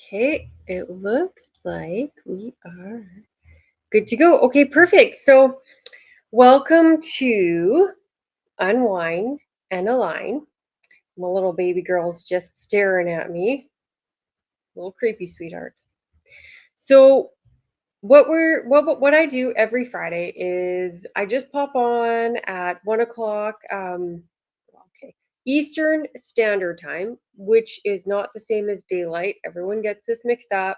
Okay, it looks like we are good to go. Okay, perfect. So, welcome to Unwind and Align. My little baby girl's just staring at me. A little creepy, sweetheart. So, what I do every Friday is I just pop on at 1 o'clock. Okay, Eastern Standard Time, which is not the same as daylight. Everyone gets this mixed up.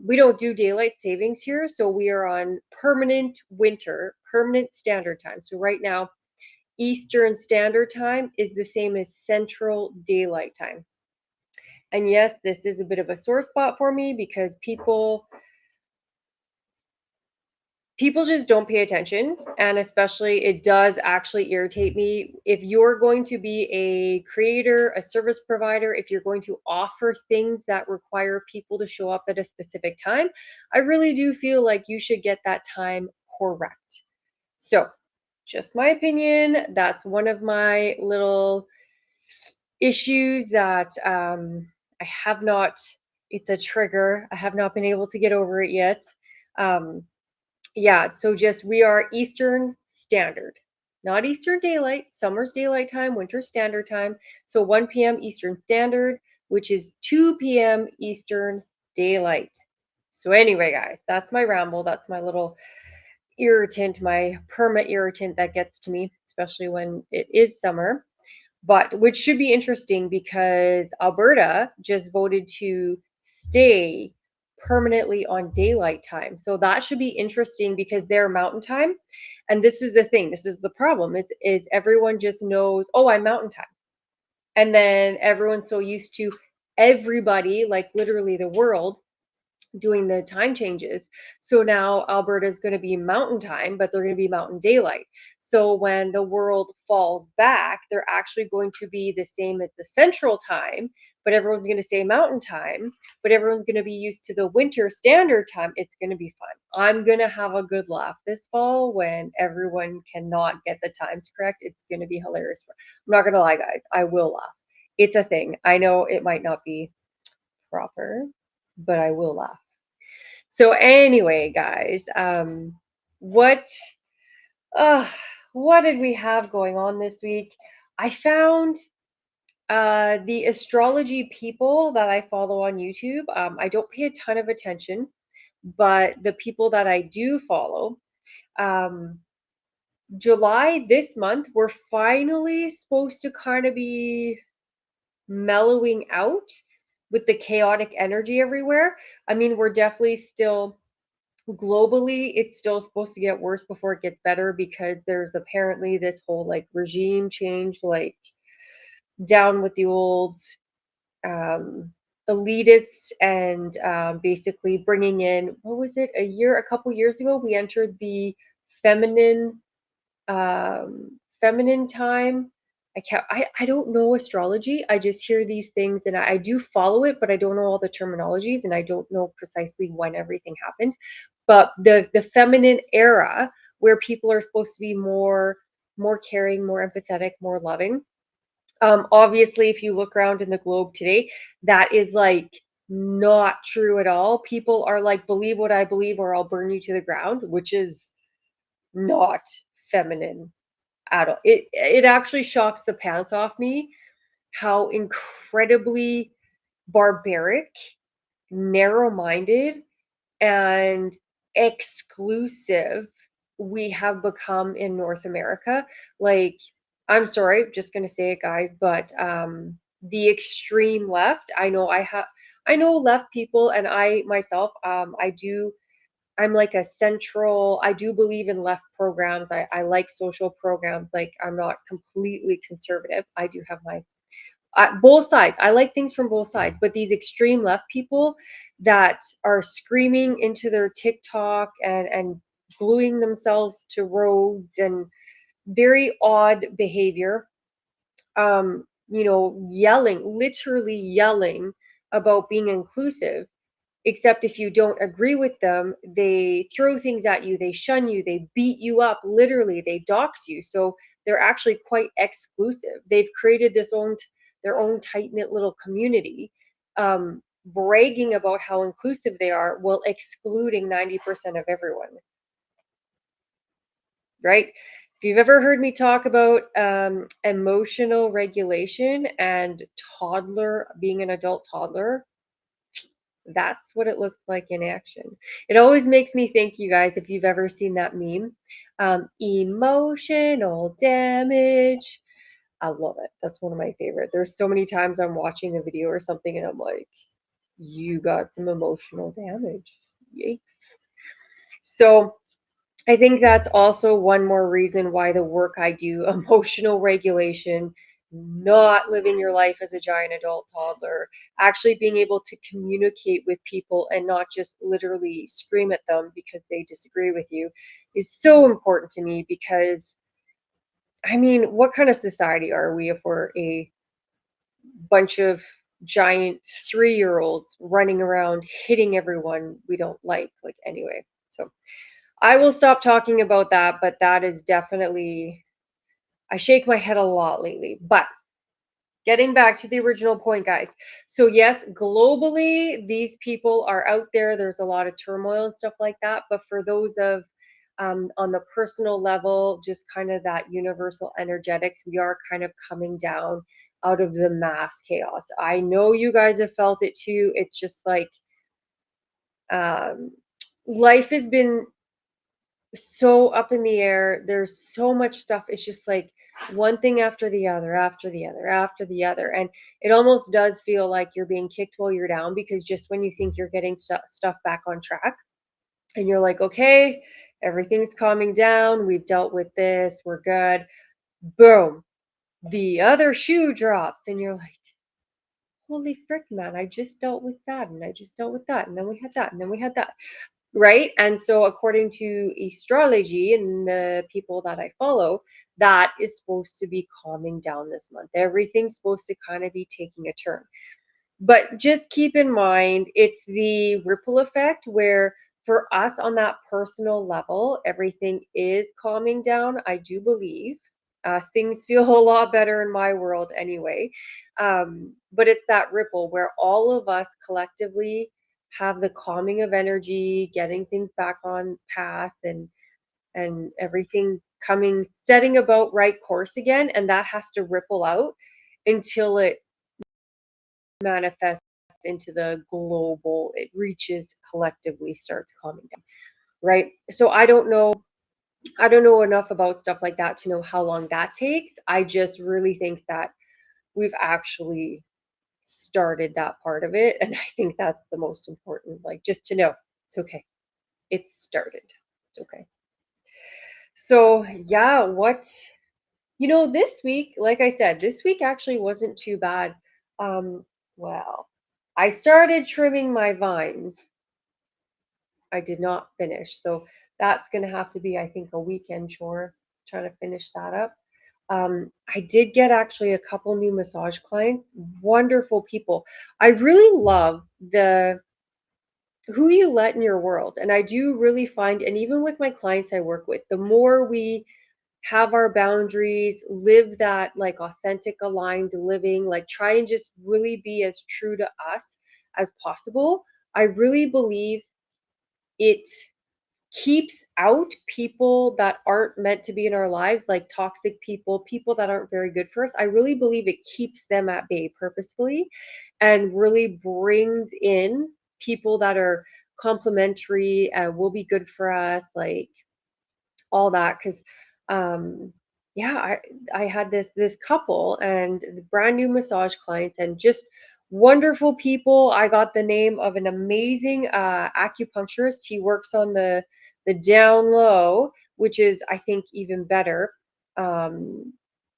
We don't do daylight savings here, so we are on permanent standard time. So right now, Eastern Standard Time is the same as Central Daylight Time. And yes, this is a bit of a sore spot for me because people just don't pay attention, and especially it does actually irritate me. If you're going to be a creator, a service provider, if you're going to offer things that require people to show up at a specific time, I really do feel like you should get that time correct. So, just my opinion, that's one of my little issues that I have not, it's a trigger. I have not been able to get over it yet. um, yeah, so just we are Eastern Standard, not Eastern Daylight. Summer's daylight time, winter standard time. So 1 p.m. Eastern Standard, which is 2 p.m. Eastern Daylight. So anyway, guys, that's my ramble. That's my little irritant, my perma irritant that gets to me, especially when it is summer. But which should be interesting because Alberta just voted to stay permanently on daylight time. So that should be interesting because they're mountain time. And this is the thing, this is the problem is everyone just knows, oh, I'm mountain time. And then everyone's so used to everybody, like literally the world, doing the time changes. So now Alberta is going to be mountain time, but they're going to be mountain daylight. So when the world falls back, they're actually going to be the same as the central time, but everyone's going to say mountain time, but everyone's going to be used to the winter standard time. It's going to be fun. I'm going to have a good laugh this fall when everyone cannot get the times correct. It's going to be hilarious. I'm not going to lie, guys. I will laugh. It's a thing. I know it might not be proper, but I will laugh. So anyway, guys, what uh what did we have going on this week? I found the astrology people that I follow on YouTube. I don't pay a ton of attention, but the people that I do follow, um, July this month, we're finally supposed to kind of be mellowing out with the chaotic energy everywhere. I mean, we're definitely still globally, it's still supposed to get worse before it gets better because there's apparently this whole like regime change, like down with the old um, elitists, and basically bringing in, what was it, a couple years ago, we entered the feminine feminine time. I don't know astrology. I just hear these things and I do follow it, but I don't know all the terminologies and I don't know precisely when everything happened. But the feminine era where people are supposed to be more caring, more empathetic, more loving. Obviously, if you look around in the globe today, that is like not true at all. People are like, believe what I believe or I'll burn you to the ground, which is not feminine at all. It actually shocks the pants off me how incredibly barbaric, narrow-minded, and exclusive we have become in North America. Like, I'm sorry, just gonna say it, guys, but the extreme left. I know left people, and I myself, I'm like a central, I do believe in left programs. I like social programs. Like, I'm not completely conservative. I do have my both sides. I like things from both sides, but these extreme left people that are screaming into their TikTok and gluing themselves to roads and very odd behavior, yelling, literally yelling about being inclusive. Except if you don't agree with them, they throw things at you, they shun you, they beat you up, literally, they dox you. So they're actually quite exclusive. They've created their own tight knit little community. bragging about how inclusive they are while excluding 90% of everyone, right? If you've ever heard me talk about emotional regulation and toddler being an adult toddler, that's what it looks like in action. It always makes me think, you guys, if you've ever seen that meme, emotional damage. I love it. That's one of my favorite. There's so many times I'm watching a video or something and I'm like, you got some emotional damage. Yikes. So I think that's also one more reason why the work I do, emotional regulation, not living your life as a giant adult toddler, actually being able to communicate with people and not just literally scream at them because they disagree with you, is so important to me because, I mean, what kind of society are we if we're a bunch of giant 3-year-olds running around hitting everyone we don't like? Like, anyway, so I will stop talking about that, but that is definitely, I shake my head a lot lately. But getting back to the original point, guys. So, yes, globally, these people are out there. There's a lot of turmoil and stuff like that. But for those of on the personal level, just kind of that universal energetics, we are kind of coming down out of the mass chaos. I know you guys have felt it too. It's just like um, life has been so up in the air. There's so much stuff. It's just like one thing after the other, after the other, after the other. And it almost does feel like you're being kicked while you're down because just when you think you're getting stuff back on track and you're like, okay, everything's calming down. We've dealt with this. We're good. Boom. The other shoe drops. And you're like, holy frick, man, I just dealt with that. And I just dealt with that. And then we had that. And then we had that. Right? And so according to astrology and the people that I follow, that is supposed to be calming down this month. Everything's supposed to kind of be taking a turn. But just keep in mind, it's the ripple effect where for us on that personal level, everything is calming down, I do believe. Things feel a lot better in my world anyway. But it's that ripple where all of us collectively have the calming of energy, getting things back on path and everything coming setting about right course again, and that has to ripple out until it manifests into the global, it reaches collectively starts calming down, right? So I don't know enough about stuff like that to know how long that takes. I just really think that we've actually started that part of it, and I think that's the most important, like, just to know it's okay. It's started. It's okay. So, yeah, this week, like I said, this week actually wasn't too bad. Well, I started trimming my vines. I did not finish. So that's going to have to be, I think, a weekend chore, trying to finish that up. I did get actually a couple new massage clients, wonderful people. I really love the who you let in your world. And I do really find, and even with my clients I work with, the more we have our boundaries, live that like authentic, aligned living, like try and just really be as true to us as possible. I really believe it keeps out people that aren't meant to be in our lives, like toxic people, people that aren't very good for us. I really believe it keeps them at bay purposefully and really brings in people that are complementary and will be good for us, like all that. Because yeah, I had this couple and the brand new massage clients and just wonderful people. I got the name of an amazing acupuncturist. He works on the down low, which is, I think, even better. um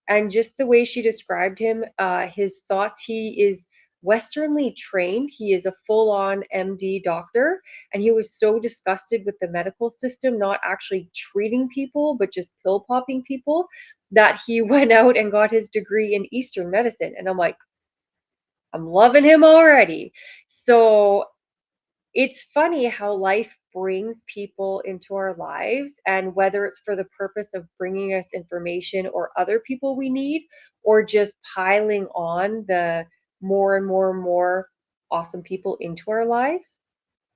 and just the way she described him, his thoughts, he is westernly trained. He is a full-on MD doctor, and he was so disgusted with the medical system not actually treating people but just pill popping people that he went out and got his degree in Eastern medicine. And I'm like, I'm loving him already. So it's funny how life brings people into our lives, and whether it's for the purpose of bringing us information or other people we need, or just piling on the more and more and more. awesome people into our lives.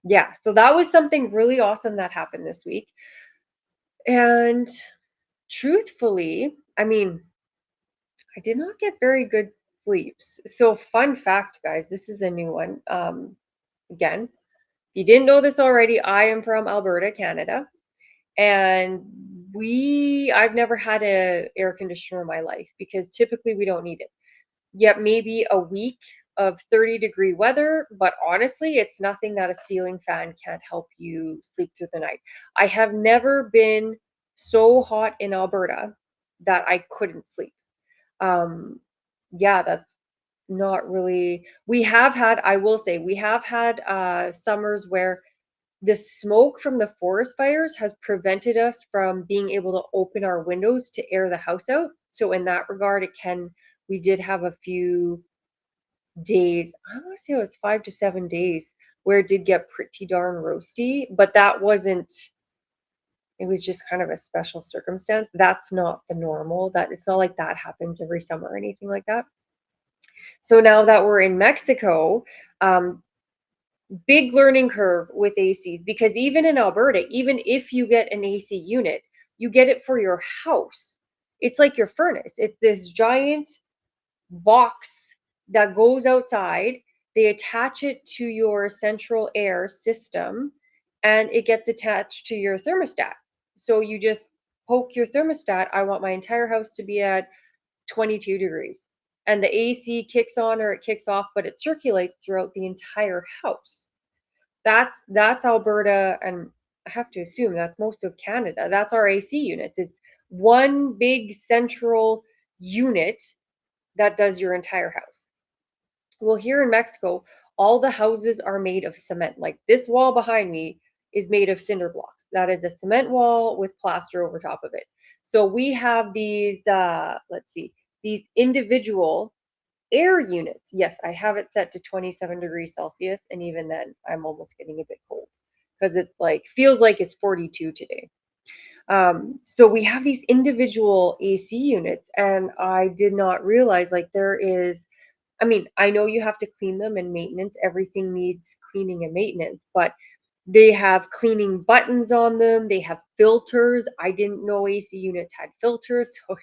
Yeah, so that was something really awesome that happened this week. And truthfully, I mean, I did not get very good sleeps. So, fun fact, guys, this is a new one. Again, if you didn't know this already, I am from Alberta, Canada, and I've never had a air conditioner in my life because typically we don't need it. Yet maybe a week of 30-degree weather, but honestly, it's nothing that a ceiling fan can't help you sleep through the night. I have never been so hot in Alberta that I couldn't sleep. Um, yeah, that's not really, I will say, we have had summers where the smoke from the forest fires has prevented us from being able to open our windows to air the house out. So in that regard, we did have a few days, I want to say it was 5 to 7 days, where it did get pretty darn roasty, but that wasn't, it was just kind of a special circumstance. That's not the normal. That it's not like that happens every summer or anything like that. So now that we're in Mexico, um, big learning curve with ACs because even in Alberta, even if you get an AC unit, you get it for your house. It's like your furnace. It's this giant box that goes outside. They attach it to your central air system and it gets attached to your thermostat. So you just poke your thermostat. I want my entire house to be at 22 degrees. And the AC kicks on or it kicks off, but it circulates throughout the entire house. That's Alberta, and I have to assume that's most of Canada. That's our AC units. It's one big central unit that does your entire house. Well, here in Mexico, all the houses are made of cement. Like this wall behind me is made of cinder blocks. That is a cement wall with plaster over top of it. So we have these, let's see, these individual air units. Yes, I have it set to 27 degrees Celsius. And even then, I'm almost getting a bit cold because it's like, feels like it's 42 today. So we have these individual AC units, and I did not realize like there is, I mean, I know you have to clean them and maintenance, everything needs cleaning and maintenance, but they have cleaning buttons on them, they have filters. I didn't know AC units had filters, so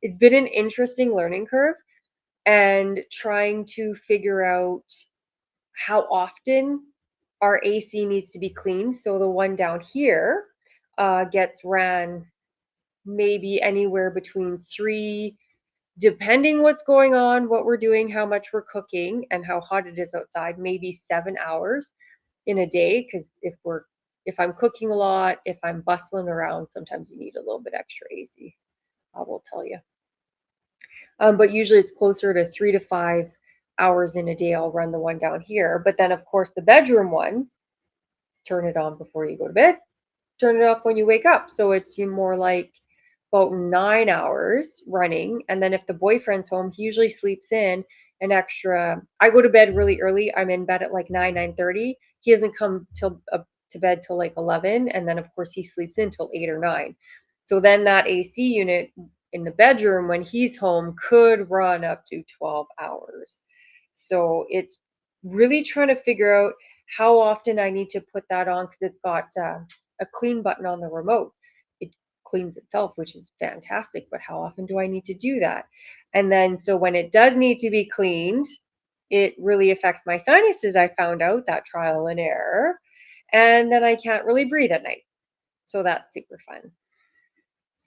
it's been an interesting learning curve and trying to figure out how often our AC needs to be cleaned. So the one down here gets ran maybe anywhere between three, depending what's going on, what we're doing, how much we're cooking, and how hot it is outside, maybe 7 hours in a day. Because if I'm cooking a lot, if I'm bustling around, sometimes you need a little bit extra AC. I will tell you. But usually it's closer to 3 to 5 hours in a day. I'll run the one down here. But then, of course, the bedroom one, turn it on before you go to bed, turn it off when you wake up. So it's more like about 9 hours running. And then if the boyfriend's home, he usually sleeps in an extra. I go to bed really early. I'm in bed at like 9:30. He doesn't come till to bed till like 11. And then, of course, he sleeps in till 8 or 9. So then that AC unit in the bedroom when he's home could run up to 12 hours. So it's really trying to figure out how often I need to put that on because it's got a clean button on the remote. It cleans itself, which is fantastic. But how often do I need to do that? And then, so when it does need to be cleaned, it really affects my sinuses. I found out that trial and error. And then I can't really breathe at night. So that's super fun.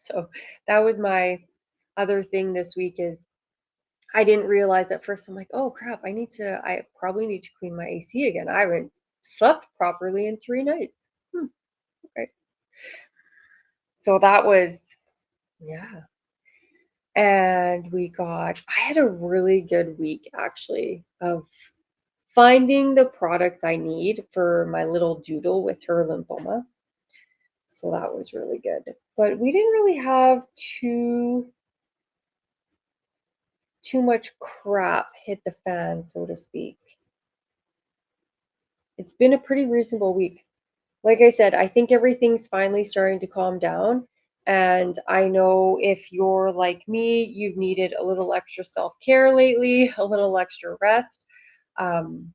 So that was my other thing this week is I didn't realize at first. I'm like, oh crap, I probably need to clean my AC again. I haven't slept properly in 3 nights. Okay. So that was, yeah. And I had a really good week actually of finding the products I need for my little doodle with her lymphoma. So that was really good. But we didn't really have too much crap hit the fan, so to speak. It's been a pretty reasonable week. Like I said, I think everything's finally starting to calm down. And I know if you're like me, you've needed a little extra self care lately, a little extra rest. Um,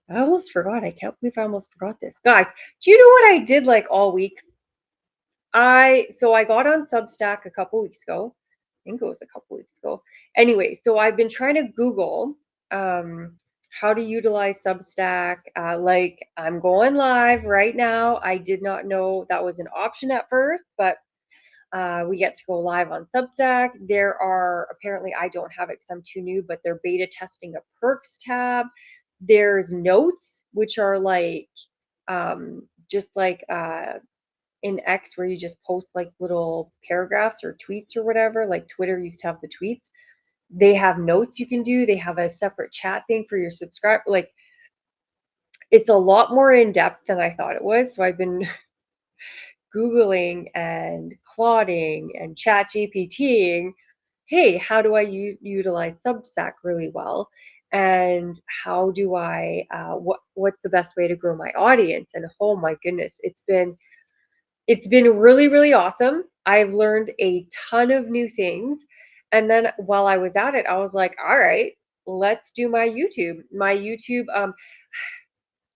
I almost forgot. I can't believe I almost forgot this. Guys, do you know what I did like all week? I got on Substack a couple weeks ago. I think it was a couple weeks ago. Anyway, so I've been trying to Google how to utilize Substack. Like I'm going live right now. I did not know that was an option at first, but we get to go live on Substack. There are apparently, I don't have it because I'm too new, but they're beta testing a perks tab. There's notes, which are like just like in X where you just post like little paragraphs or tweets or whatever. Like Twitter used to have the tweets. They have notes you can do. They have a separate chat thing for your subscriber. Like it's a lot more in depth than I thought it was. So I've been Googling and Clauding and Chat GPTing, hey, how do I utilize Substack really well? And how do I, what's the best way to grow my audience? And oh my goodness, it's been really, really awesome. I've learned a ton of new things. And then while I was at it, I was like, all right, let's do my YouTube. My YouTube,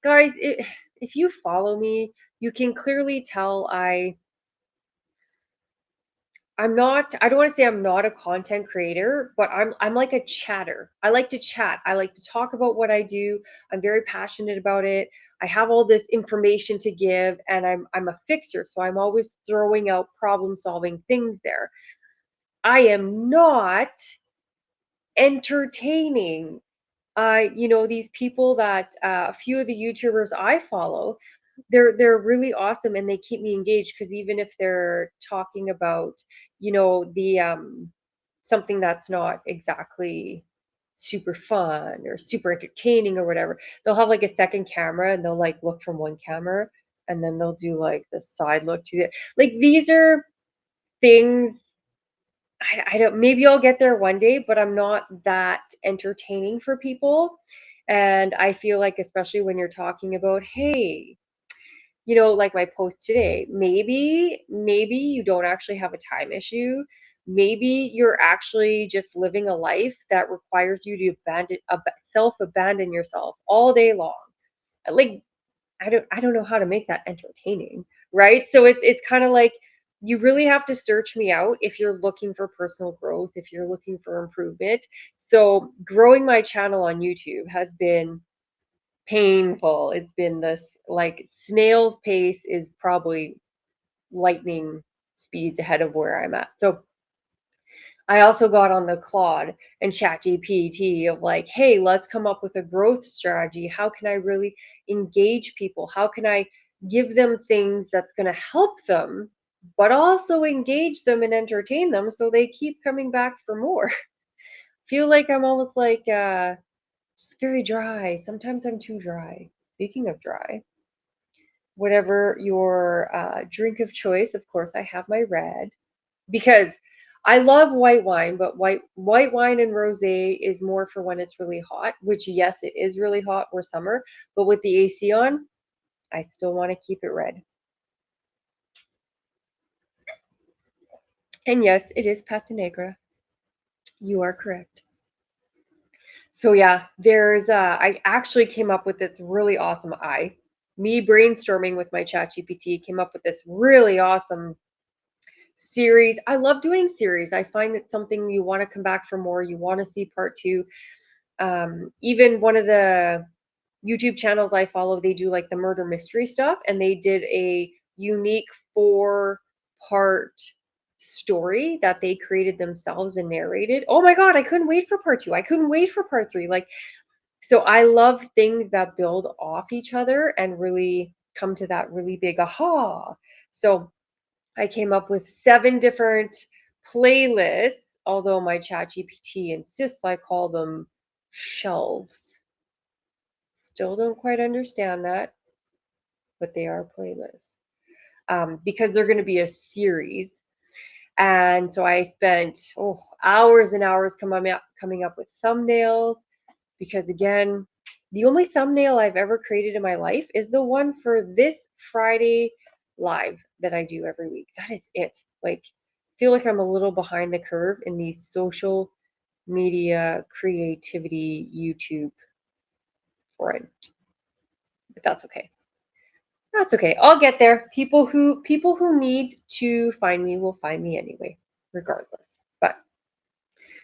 guys, if you follow me, you can clearly tell I don't want to say I'm not a content creator, but I'm like a chatter. I like to chat. I like to talk about what I do. I'm very passionate about it. I have all this information to give and I'm a fixer, so I'm always throwing out problem-solving things there. I am not entertaining. These people that a few of the YouTubers I follow, they're really awesome and they keep me engaged because even if they're talking about, the something that's not exactly super fun or super entertaining or whatever, they'll have like a second camera and they'll like look from one camera and then they'll do like the side look to it. Like these are things I don't maybe I'll get there one day, but I'm not that entertaining for people. And I feel like, especially when you're talking about, hey, like my post today, maybe you don't actually have a time issue. Maybe you're actually just living a life that requires you to self-abandon yourself all day long. Like I don't know how to make that entertaining, right? So it's kind of like you really have to search me out if you're looking for personal growth, if you're looking for improvement. So growing my channel on YouTube has been painful. It's been this like snail's pace is probably lightning speeds ahead of where I'm at. So I also got on the Claude and ChatGPT of like, hey, let's come up with a growth strategy. How can I really engage people? How can I give them things that's going to help them, but also engage them and entertain them so they keep coming back for more? Feel like I'm almost like just very dry. Sometimes I'm too dry. Speaking of dry, whatever your drink of choice, of course, I have my red because I love white wine, but white wine and rosé is more for when it's really hot, which yes, it is really hot or summer, but with the AC on, I still want to keep it red. And yes, it is Pata Negra. You are correct. So yeah, I actually came up with this really awesome me brainstorming with my chat GPT came up with this really awesome series. I love doing series. I find that something you want to come back for more, you want to see part two. Even one of the YouTube channels I follow, they do like the murder mystery stuff, and they did a unique 4-part story that they created themselves and narrated. Oh my God, I couldn't wait for part two. I couldn't wait for part three. Like, so I love things that build off each other and really come to that really big aha. So I came up with 7 different playlists, although my chat GPT insists I call them shelves. Still don't quite understand that, but they are playlists because they're going to be a series. And so I spent hours and hours coming up with thumbnails because, again, the only thumbnail I've ever created in my life is the one for this Friday live that I do every week. That is it. Like, I feel like I'm a little behind the curve in these social media creativity YouTube friend. But that's okay. That's okay. I'll get there. People who need to find me will find me anyway, regardless. But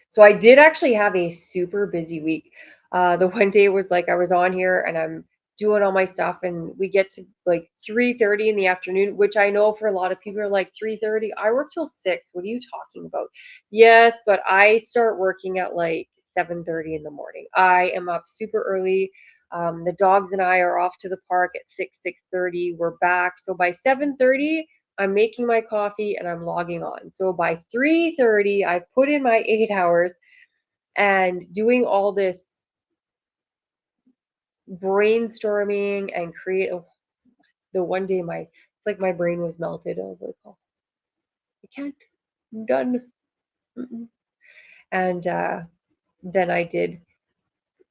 so I did actually have a super busy week. The one day was like I was on here and I'm doing all my stuff, and we get to like 3:30 in the afternoon, which I know for a lot of people are like 3:30. I work till 6. What are you talking about? Yes, but I start working at like 7:30 in the morning. I am up super early. The dogs and I are off to the park at 6:30. We're back. So by 7:30, I'm making my coffee and I'm logging on. So by 3:30, I've put in my 8 hours and doing all this brainstorming and create. Oh, the one day it's like my brain was melted. I was like, oh, I can't. I'm done. Mm-mm. And then I did.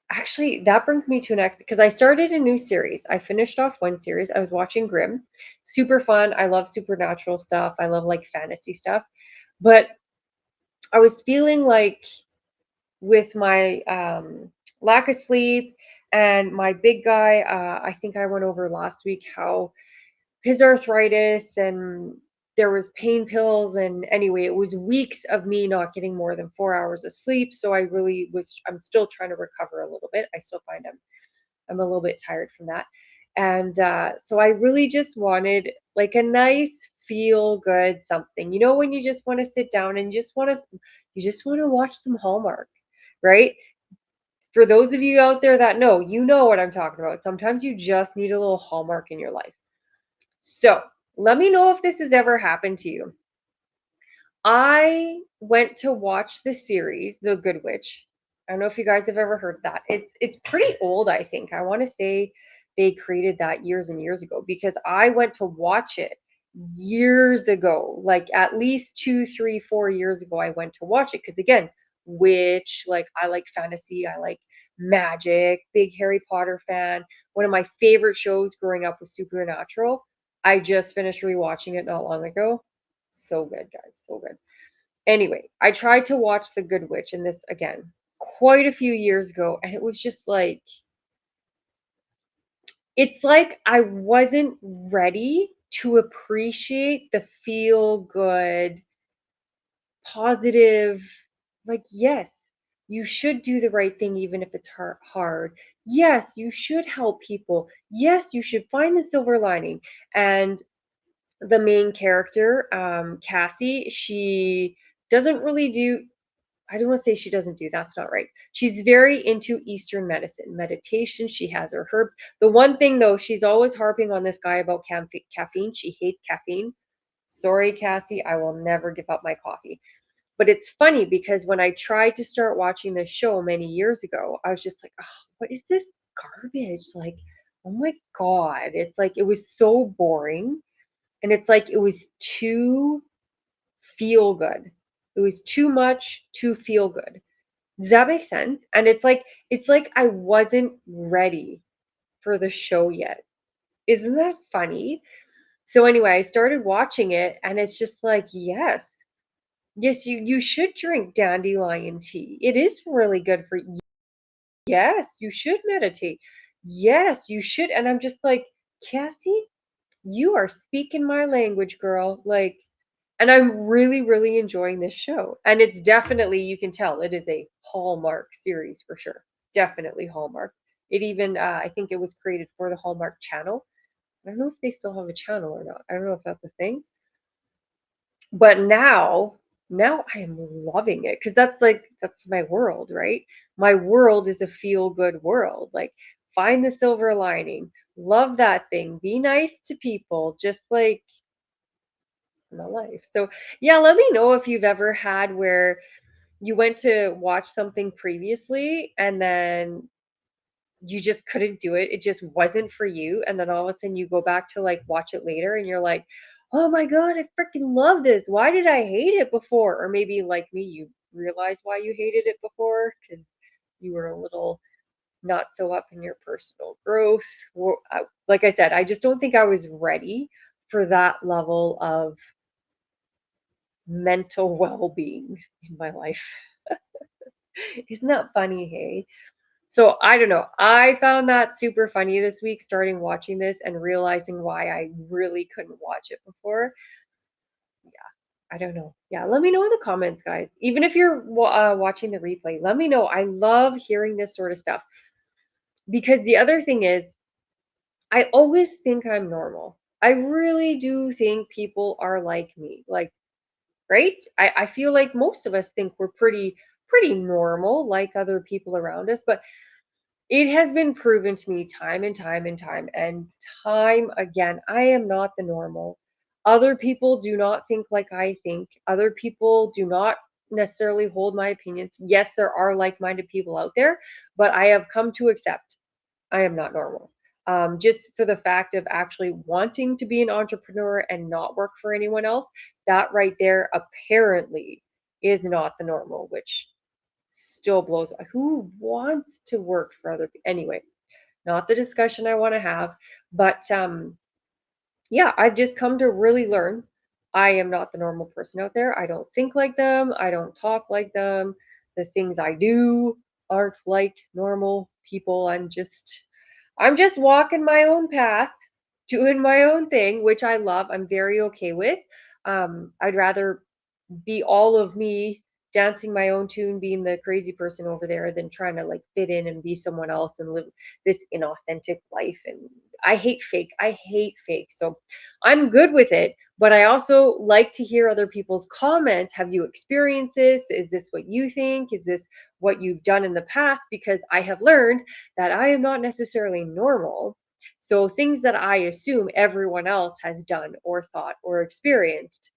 Actually, that brings me to next because I started a new series. I finished off one series. I was watching Grimm. Super fun. I love supernatural stuff. I love like fantasy stuff. But I was feeling like with my lack of sleep and my big guy, I think I went over last week how his arthritis and there was pain pills, and anyway it was weeks of me not getting more than 4 hours of sleep. So I'm still trying to recover a little bit. I still find I'm a little bit tired from that. And so I really just wanted like a nice feel good something, when you just want to sit down and you just want to watch some Hallmark, right? For those of you out there that know, you know what I'm talking about. Sometimes you just need a little Hallmark in your life. So let me know if this has ever happened to you. I went to watch the series, The Good Witch. I don't know if you guys have ever heard that. It's pretty old, I think. I want to say they created that years and years ago because I went to watch it years ago, like at least 2, 3, 4 years ago. I went to watch it because again, witch, like I like fantasy, I like magic, big Harry Potter fan. One of my favorite shows growing up was Supernatural. I just finished rewatching it not long ago. So good, guys. So good. Anyway, I tried to watch The Good Witch, and this again quite a few years ago, and it was just like it's like I wasn't ready to appreciate the feel good, positive, like, yes, you should do the right thing even if it's hard. Yes, you should help people. Yes, you should find the silver lining. And the main character, Cassie, she doesn't really do, I don't want to say she doesn't do, that's not right. She's very into Eastern medicine, meditation. She has her herbs. The one thing though, she's always harping on this guy about caffeine. She hates caffeine. Sorry, Cassie, I will never give up my coffee. But it's funny because when I tried to start watching this show many years ago, I was just like, oh, what is this garbage? Like, oh my God. It's like, it was so boring. And it's like, it was too feel good. It was too much to feel good. Does that make sense? And it's like I wasn't ready for the show yet. Isn't that funny? So anyway, I started watching it and it's just like, yes. Yes, you should drink dandelion tea. It is really good for you. Yes, you should meditate. Yes, you should. And I'm just like, Cassie, you are speaking my language, girl. Like, and I'm really, really enjoying this show. And it's definitely, you can tell, it is a Hallmark series for sure. Definitely Hallmark. It even, I think it was created for the Hallmark channel. I don't know if they still have a channel or not. I don't know if that's a thing. But now I am loving it because that's my world, right? My world is a feel good world. Like, find the silver lining, love that thing, be nice to people, just like it's my life. So, yeah, let me know if you've ever had where you went to watch something previously and then you just couldn't do it. It just wasn't for you. And then all of a sudden you go back to like watch it later and you're like, oh my God, I freaking love this. Why did I hate it before? Or maybe like me, you realize why you hated it before because you were a little not so up in your personal growth. Like I said, I just don't think I was ready for that level of mental well being in my life. Isn't that funny, hey? So I don't know. I found that super funny this week, starting watching this and realizing why I really couldn't watch it before. I don't know. Yeah, let me know in the comments, guys. Even if you're watching the replay, let me know. I love hearing this sort of stuff because the other thing is, I always think I'm normal. I really do think people are like me. Like, right? I feel like most of us think we're pretty normal, like other people around us, but it has been proven to me time and time and time and time again, I am not the normal. Other people do not think like I think. Other people do not necessarily hold my opinions. Yes, there are like-minded people out there, but I have come to accept I am not normal. Just for the fact of actually wanting to be an entrepreneur and not work for anyone else, that right there apparently is not the normal, which still blows. Who wants to work for other people? Anyway, not the discussion I want to have, but yeah, I've just come to really learn I am not the normal person out there. I don't think like them. I don't talk like them. The things I do aren't like normal people. I'm just walking my own path, doing my own thing, which I love. I'm very okay with. I'd rather be all of me dancing my own tune, being the crazy person over there than trying to like fit in and be someone else and live this inauthentic life. And I hate fake. I hate fake. So I'm good with it. But I also like to hear other people's comments. Have you experienced this? Is this what you think? Is this what you've done in the past? Because I have learned that I am not necessarily normal. So things that I assume everyone else has done or thought or experienced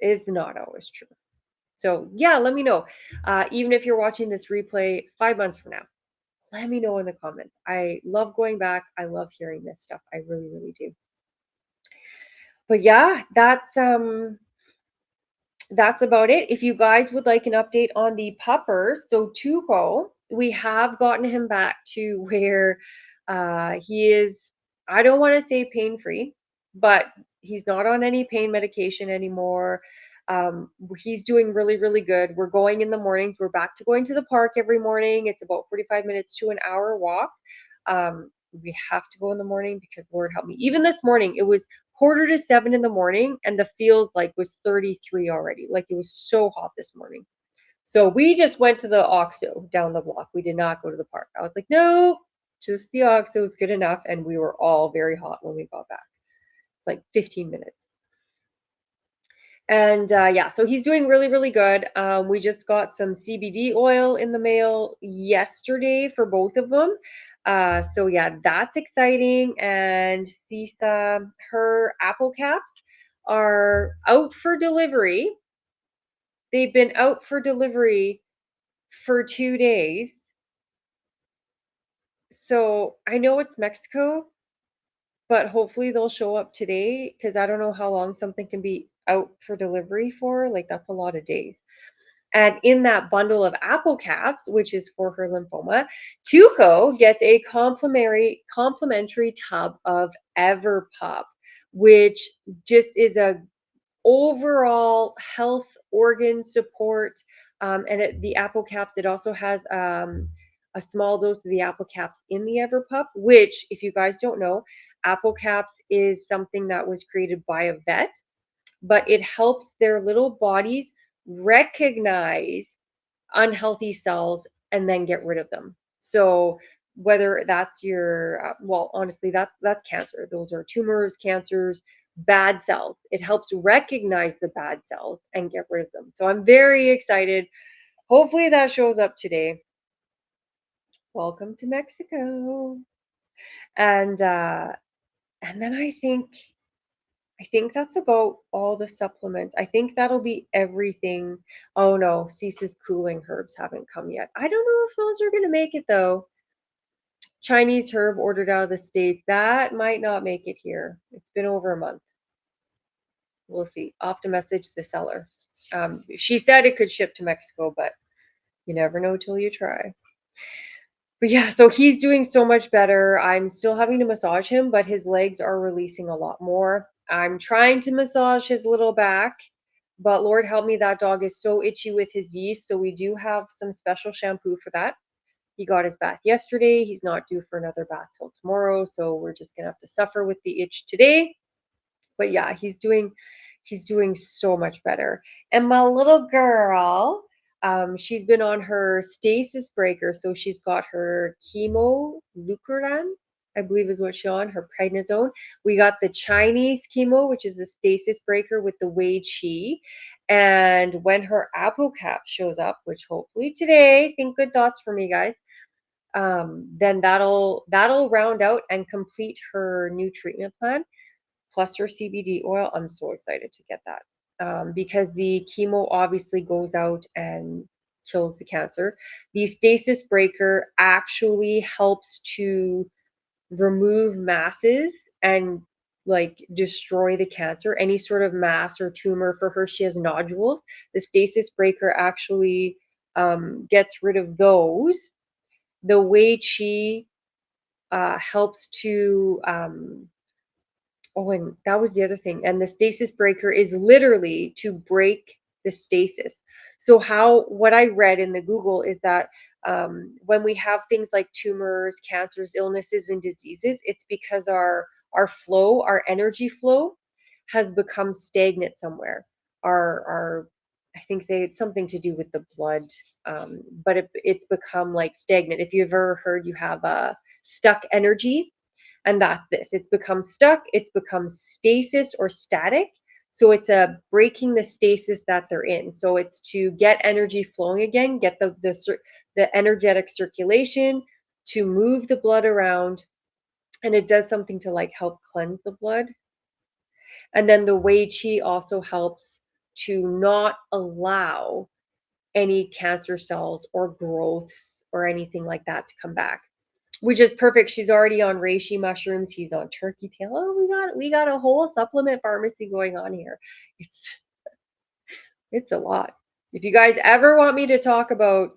is not always true. So yeah, let me know. Even if you're watching this replay 5 months from now, let me know in the comments. I love going back. I love hearing this stuff. I really, really do. But yeah, that's about it. If you guys would like an update on the puppers, so Tuco, we have gotten him back to where he is, I don't want to say pain free, but he's not on any pain medication anymore. He's doing really, really good. We're going in the mornings. We're back to going to the park every morning. It's about 45 minutes to an hour walk. We have to go in the morning because Lord help me. Even this morning, it was quarter to 7 in the morning and the feels like was 33 already. Like it was so hot this morning. So we just went to the OXXO down the block. We did not go to the park. I was like, no, just the OXXO is good enough. And we were all very hot when we got back. It's like 15 minutes. And yeah, so he's doing really, really good. We just got some CBD oil in the mail yesterday for both of them. So yeah, that's exciting. And Sisa, her apple caps are out for delivery. They've been out for delivery for 2 days. So I know it's Mexico, but hopefully they'll show up today because I don't know how long something can be out for delivery for. Like that's a lot of days. And in that bundle of apple caps, which is for her lymphoma, Tuco gets a complimentary tub of Everpup, which just is a overall health organ support. The apple caps, it also has a small dose of the apple caps in the Everpup, which, if you guys don't know, apple caps is something that was created by a vet, but it helps their little bodies recognize unhealthy cells and then get rid of them. So whether that's your well, honestly, that's cancer. Those are tumors, cancers, bad cells. It helps recognize the bad cells and get rid of them. So I'm very excited. Hopefully that shows up today. Welcome to Mexico. And and then I think that's about all the supplements. I think that'll be everything. Oh no, Cease's cooling herbs haven't come yet. I don't know if those are going to make it though. Chinese herb ordered out of the States. That might not make it here. It's been over a month. We'll see. I'll have to message the seller. She said it could ship to Mexico, but you never know till you try. But yeah, so he's doing so much better. I'm still having to massage him, but his legs are releasing a lot more. I'm trying to massage his little back, But Lord help me, that dog is so itchy with his yeast. So we do have some special shampoo for that. He got his bath yesterday. He's not due for another bath till tomorrow. So we're just going to have to suffer with the itch today. But yeah, he's doing so much better. And my little girl, she's been on her stasis breaker. So she's got her chemo Lucaran, I believe is what she's on, her prednisone. We got the Chinese chemo, which is the stasis breaker with the Wei Qi. And when her ApoCap shows up, which hopefully today, think good thoughts for me, guys. Then that'll round out and complete her new treatment plan plus her CBD oil. I'm so excited to get that because the chemo obviously goes out and kills the cancer. The stasis breaker actually helps to remove masses and like destroy the cancer, any sort of mass or tumor. For her, she has nodules. The stasis breaker actually gets rid of those. The Wei Qi helps to oh, and that was the other thing. And the stasis breaker is literally to break the stasis. So what I read in the Google is that when we have things like tumors, cancers, illnesses, and diseases, it's because our energy flow has become stagnant somewhere. Our I think it's something to do with the blood, but it's become like stagnant. If you've ever heard you have a stuck energy, and that's this. It's become stuck, it's become stasis or static. So it's a breaking the stasis that they're in. So it's to get energy flowing again, get the energetic circulation, to move the blood around, and it does something to like help cleanse the blood. And then the Wei Qi also helps to not allow any cancer cells or growths or anything like that to come back, which is perfect. She's already on reishi mushrooms. He's on turkey tail. Oh, we got a whole supplement pharmacy going on here. It's it's a lot. If you guys ever want me to talk about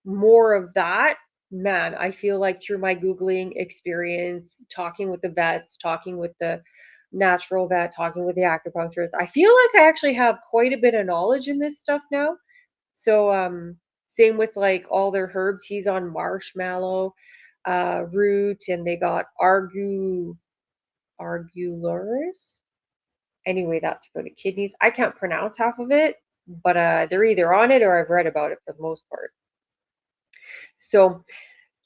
more of that, man, I feel like through my Googling experience, talking with the vets, talking with the natural vet, talking with the acupuncturist, I feel like I actually have quite a bit of knowledge in this stuff now. So same with like all their herbs. He's on marshmallow root, and they got argularis. Anyway, that's for the kidneys. I can't pronounce half of it, but they're either on it or I've read about it for the most part. So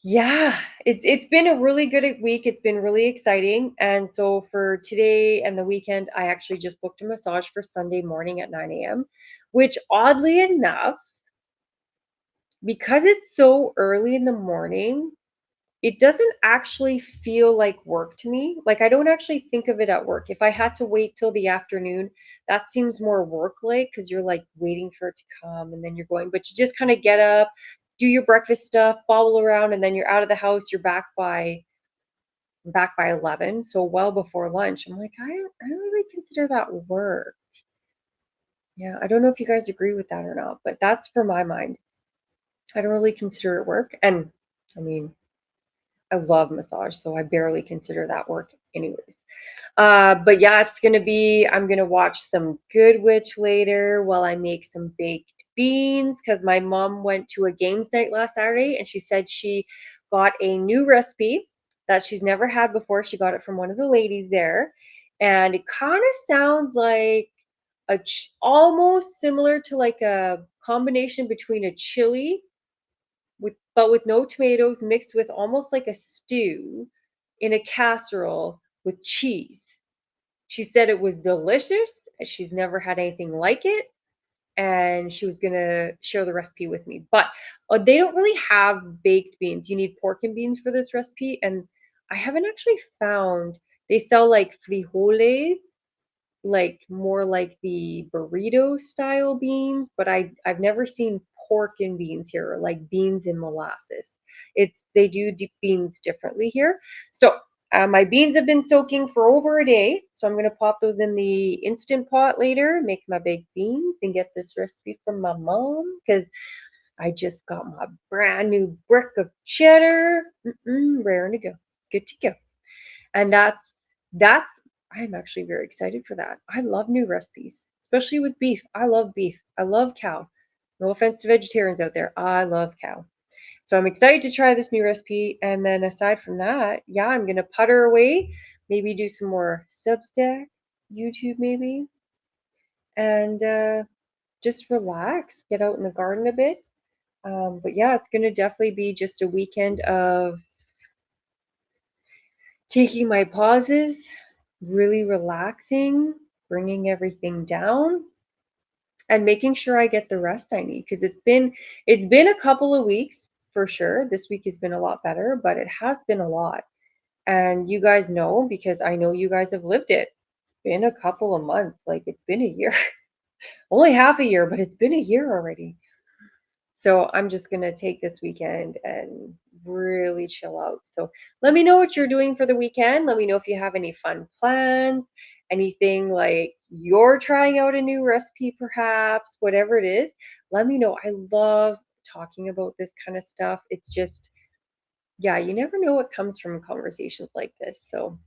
yeah, it's been a really good week. It's been really exciting. And so for today and the weekend, I actually just booked a massage for Sunday morning at 9 a.m., which oddly enough, because it's so early in the morning, it doesn't actually feel like work to me. Like I don't actually think of it at work. If I had to wait till the afternoon, that seems more work-like because you're like waiting for it to come and then you're going. But you just kind of get up, do your breakfast stuff, bobble around, and then you're out of the house. You're back by 11, so well before lunch. I'm like, I don't really consider that work. Yeah, I don't know if you guys agree with that or not, but that's for my mind. I don't really consider it work. And I mean, I love massage, so I barely consider that work anyways. But yeah, I'm gonna watch some Good Witch later while I make some baked beans because my mom went to a games night last Saturday and she said she got a new recipe that she's never had before. She got it from one of the ladies there, and it kind of sounds like almost similar to like a combination between a chili with no tomatoes, mixed with almost like a stew in a casserole with cheese. She said it was delicious. She's never had anything like it, and she was gonna share the recipe with me. But they don't really have baked beans. You need pork and beans for this recipe, and I haven't actually found. They sell like frijoles, like more like the burrito style beans, but I've never seen pork and beans here, or like beans and molasses. They do beans differently here. So my beans have been soaking for over a day, so I'm gonna pop those in the instant pot later, make my baked beans, and get this recipe from my mom because I just got my brand new brick of cheddar, raring to go, good to go. And that's I'm actually very excited for that. I love new recipes. especially with beef. I love beef. I love cow. No offense to vegetarians out there. I love cow. So I'm excited to try this new recipe. And then aside from that, yeah, I'm going to putter away, maybe do some more Substack, YouTube maybe, and just relax, get out in the garden a bit. But yeah, it's going to definitely be just a weekend of taking my pauses, really relaxing, bringing everything down, and making sure I get the rest I need, because it's been a couple of weeks for sure. This week has been a lot better, but it has been a lot. And you guys know, because I know you guys have lived it. It's been a couple of months, like it's been a year. Only half a year, but it's been a year already. So I'm just going to take this weekend and really chill out. So let me know what you're doing for the weekend. Let me know if you have any fun plans, anything like you're trying out a new recipe, perhaps, whatever it is. Let me know. I love talking about this kind of stuff. It's just, yeah, you never know what comes from conversations like this. So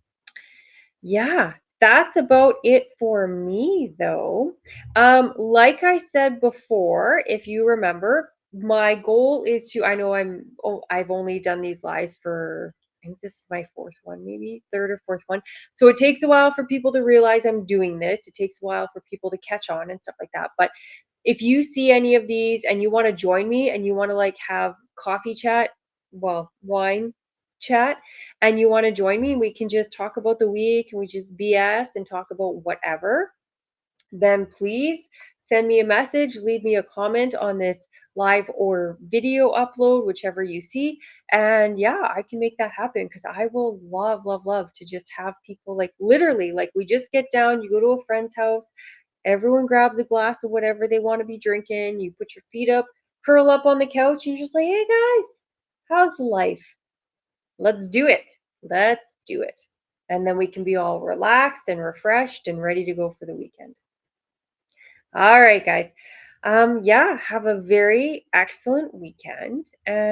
yeah, that's about it for me though. Like I said before, if you remember, my goal is to, I know I've only done these lives for, I think this is my fourth one, maybe third or fourth one. So it takes a while for people to realize I'm doing this. It takes a while for people to catch on and stuff like that. But if you see any of these and you want to join me and you want to like have coffee chat, well, wine chat, and you want to join me and we can just talk about the week and we just BS and talk about whatever, then please send me a message, leave me a comment on this live or video upload, whichever you see. And yeah, I can make that happen, because I will love, love, love to just have people like literally, like we just get down, you go to a friend's house, everyone grabs a glass of whatever they want to be drinking, you put your feet up, curl up on the couch, and you're just like, hey guys, how's life? Let's do it. Let's do it. And then we can be all relaxed and refreshed and ready to go for the weekend. All right, guys. Yeah, have a very excellent weekend. And